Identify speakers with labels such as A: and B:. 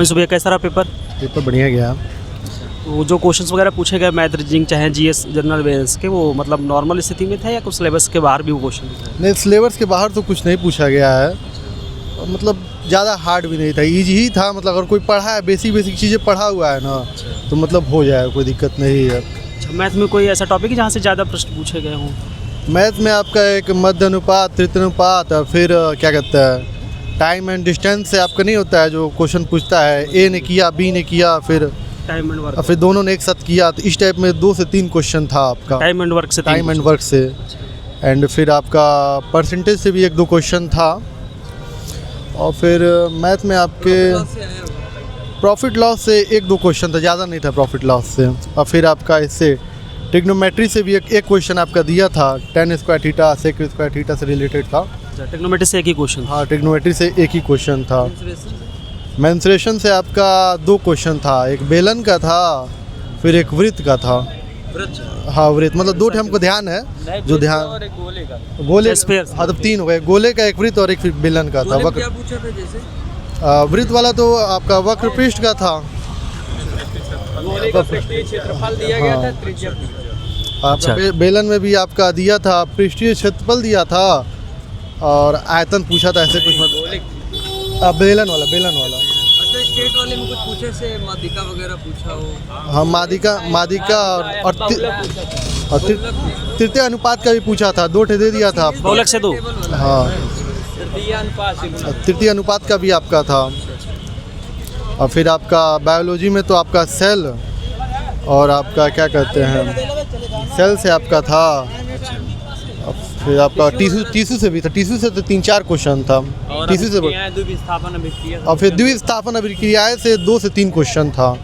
A: सुबह कैसा रहा पेपर?
B: पेपर बढ़िया गया।
A: वो जो क्वेश्चंस वगैरह पूछे गए मैथ रीजनिंग चाहे जीएस जनरल अवेयरनेस के, वो मतलब नॉर्मल स्थिति में था या कुछ सिलेबस के बाहर भी वो क्वेश्चन थे?
B: नहीं, सिलेबस के बाहर तो कुछ नहीं पूछा गया है, मतलब ज़्यादा हार्ड भी नहीं था, इजी ही था। मतलब अगर कोई पढ़ा है, बेसिक चीज़ें पढ़ा हुआ है ना, तो मतलब हो जाए, कोई दिक्कत नहीं है।
A: अच्छा, मैथ में कोई ऐसा टॉपिक है जहाँ से ज़्यादा प्रश्न पूछे गए हों?
B: मैथ में आपका एक मध्य अनुपात, तृतीय अनुपात और फिर क्या कहते हैं टाइम एंड डिस्टेंस से आपका नहीं होता है जो क्वेश्चन पूछता है, ए ने किया, बी ने किया, फिर
A: टाइम एंड वर्क।
B: फिर दोनों ने एक साथ किया, तो इस टाइप में 2 से 3 क्वेश्चन था आपका।
A: टाइम एंड वर्क से
B: टाइम एंड वर्क से, एंड फिर आपका परसेंटेज से भी 1-2 क्वेश्चन था। और फिर मैथ में आपके प्रॉफिट लॉस से 1-2 क्वेश्चन था, ज़्यादा नहीं था प्रॉफिट लॉस से। और फिर आपका इससे ट्रिग्नोमेट्री से भी एक क्वेश्चन आपका दिया था, tan square theta sec square theta से रिलेटेड था।
A: टेक्नोमेट्री से एक ही क्वेश्चन।
B: हाँ, ट्रिग्नोमेट्री से एक ही क्वेश्चन था। मेंसुरेशन से आपका 2 क्वेश्चन था, एक बेलन का था, फिर एक वृत्त का था। हाँ, वृत्त मतलब 2 हमको ध्यान है, जो ध्यान गोले। हाँ, तब 3 हो गए, गोले का, एक वृत्त और एक फिर बेलन का था।
C: क्या पूछा था जैसे?
B: वृत्त वाला तो आपका वक्र पृष्ठ का था।
C: गोले का पृष्ठीय क्षेत्रफल दिया गया था, त्रिज्या
B: आपका बेलन में भी आपका दिया था, पृष्ठीय क्षेत्रफल दिया था और आयतन पूछा था, ऐसे कुछ मतलब बेलन वाला।
C: अच्छा, स्टेट वाले में कुछ पूछे से माध्यिका वगैरह पूछा हो?
B: हाँ, मादिका और तृतीय अनुपात का भी पूछा था, 2 दे दिया था आपको।
A: बहुलक से 2।
B: हाँ,
C: तृतीय अनुपात से
B: तृतीय अनुपात का भी आपका था। और फिर आपका बायोलॉजी में तो आपका सेल और आपका क्या कहते हैं सेल से आपका था। और फिर आपका टिश्यू से भी था, टिश्यू से तो 3-4 क्वेश्चन था। टिश्यू से
C: द्विविस्थापन अभिक्रिया
B: और फिर द्विविस्थापन अभिक्रियाएं से 2 से 3 क्वेश्चन था।